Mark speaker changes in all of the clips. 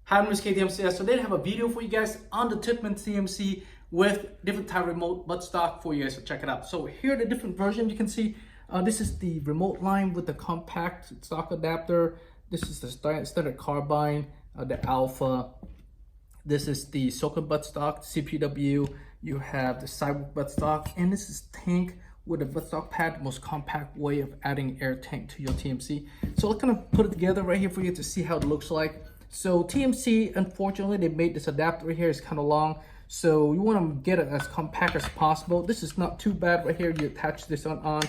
Speaker 1: Hi, I'm TMC. So today I have a video for you guys on the Tippmann TMC with different type remote buttstock for you guys to check it out. So here are the different versions. You can see this is the remote line with the compact stock adapter. This is the standard carbine, the alpha. This is the Soka buttstock, Cpw. You have the sidewalk buttstock, and this is tank with a buttstock pad, the most compact way of adding air tank to your TMC. So I'm gonna put it together right here for you to see how it looks like. So TMC, unfortunately, they made this adapter right here. It's kind of long, so you want to get it as compact as possible. This is not too bad right here. You attach this on,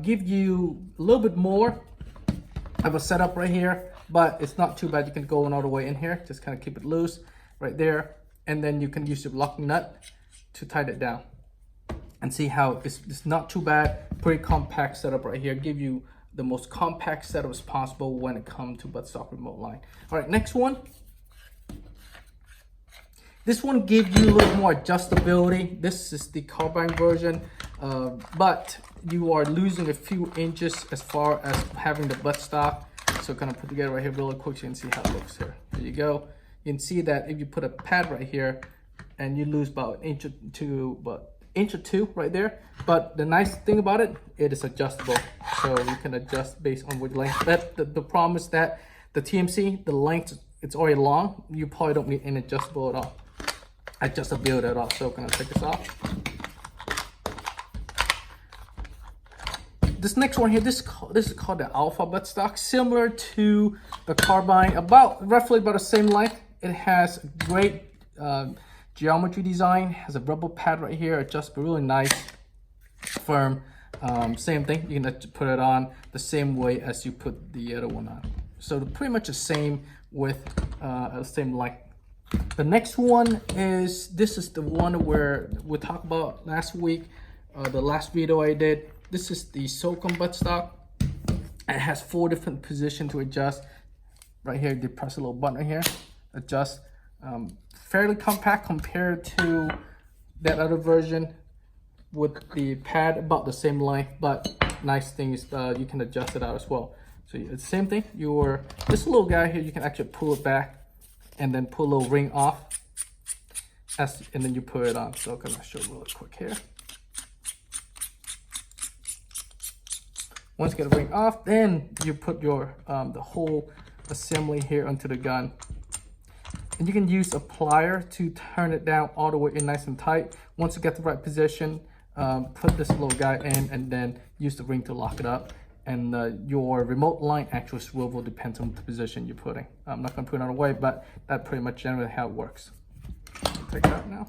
Speaker 1: give you a little bit more of a setup right here, but it's not too bad. You can go all the way in here, just kind of keep it loose right there, and then you can use your locking nut to tighten it down. And see how it's not too bad. Pretty compact setup right here. Give you the most compact setup as possible when it comes to buttstock remote line. All right, next one. This one gives you a little more adjustability. This is the carbine version, but you are losing a few inches as far as having the buttstock. So I'm gonna put together right here really quick so you can see how it looks here. There you go. You can see that if you put a pad right here and you lose about an inch or two right there, but the nice thing about it, it is adjustable, so you can adjust based on what length. The problem is that the TMC, the length, it's already long. You probably don't need any adjustability at all. So I'm gonna take this off. This next one here, this is called the alpha buttstock, similar to the carbine, roughly about the same length. It has great geometry design, has a rubber pad right here, adjusts really nice, firm. Same thing, you can put it on the same way as you put the other one on. So they're pretty much the same with the same length. The next one is, this is the one where we talked about last week, the last video I did. This is the Soka buttstock. It has 4 different positions to adjust. Right here, you press a little button right here, adjust. Fairly compact compared to that other version with the pad about the same length, but nice thing is you can adjust it out as well. So it's the same thing. This little guy here, you can actually pull it back and then pull a little ring off, and then you put it on. So I'm gonna show you really quick here. Once you get the ring off, then you put your the whole assembly here onto the gun. And you can use a plier to turn it down all the way in nice and tight. Once you get the right position, put this little guy in and then use the ring to lock it up. And your remote line actual swivel depends on the position you're putting. I'm not gonna put it on away, but that's pretty much generally how it works. Take it out now.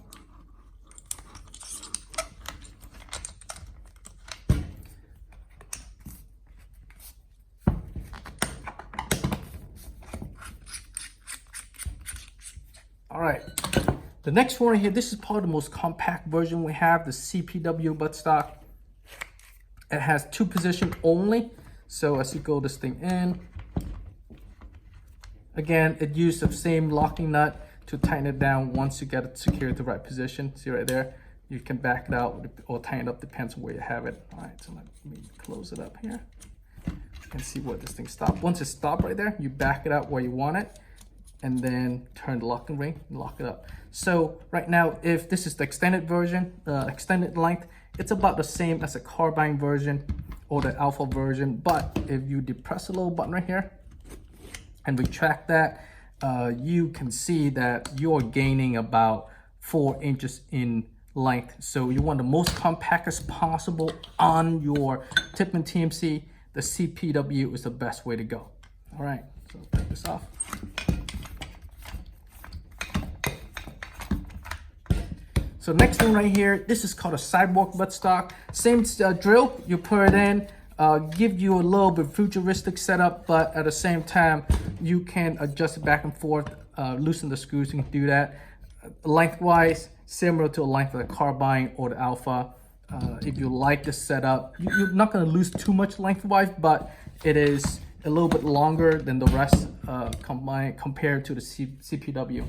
Speaker 1: All right, the next one here, this is probably the most compact version we have, the Cpw Buttstock. It has 2 positions only. So as you go this thing in, again, it used the same locking nut to tighten it down once you get it secured at the right position. See right there, you can back it out or tighten it up, depends on where you have it. All right, so let me close it up here. You can see where this thing stops. Once it stops right there, you back it out where you want it, and then turn the locking ring and lock it up. So right now, if this is the extended version, extended length, it's about the same as a carbine version or the alpha version. But if you depress a little button right here and retract that, you can see that you're gaining about 4 inches in length. So you want the most compact as possible on your Tippmann TMC. The Cpw is the best way to go. All right, so take this off. So next one right here, this is called a sidewalk buttstock. Same drill, you put it in, give you a little bit futuristic setup, but at the same time, you can adjust it back and forth, loosen the screws, you can do that. Lengthwise, similar to a length of the carbine or the alpha. If you like this setup, you're not gonna lose too much lengthwise, but it is a little bit longer than the rest compared to the Cpw.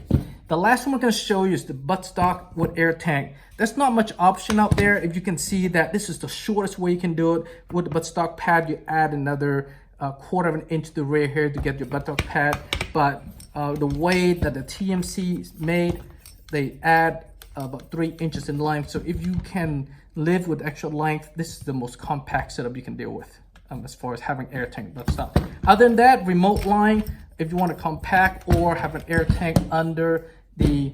Speaker 1: The last one we're going to show you is the buttstock with air tank. There's not much option out there. If you can see that this is the shortest way you can do it. With the buttstock pad, you add another 1/4 inch to the rear here to get your buttstock pad. But the way that the TMC is made, they add about 3 inches in length. So if you can live with extra length, this is the most compact setup you can deal with as far as having air tank buttstock. Other than that, remote line, if you want to compact or have an air tank under the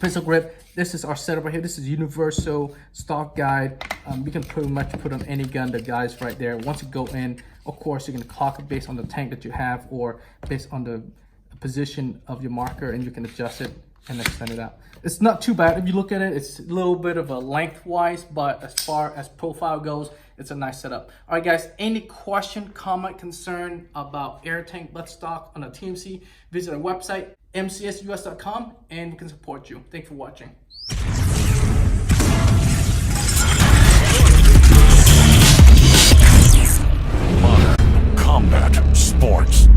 Speaker 1: pistol grip, this is our setup right here. This is universal stock guide. You can pretty much put on any gun. The guide's right there. Once you go in, of course, you can clock it based on the tank that you have or based on the position of your marker, and you can adjust it and extend it out. It's not too bad. If you look at it, it's a little bit of a lengthwise, but as far as profile goes, it's a nice setup. All right, guys, any question, comment, concern about air tank buttstock on a TMC, visit our website, mcsus.com, and we can support you. Thanks for watching.
Speaker 2: Modern combat sports.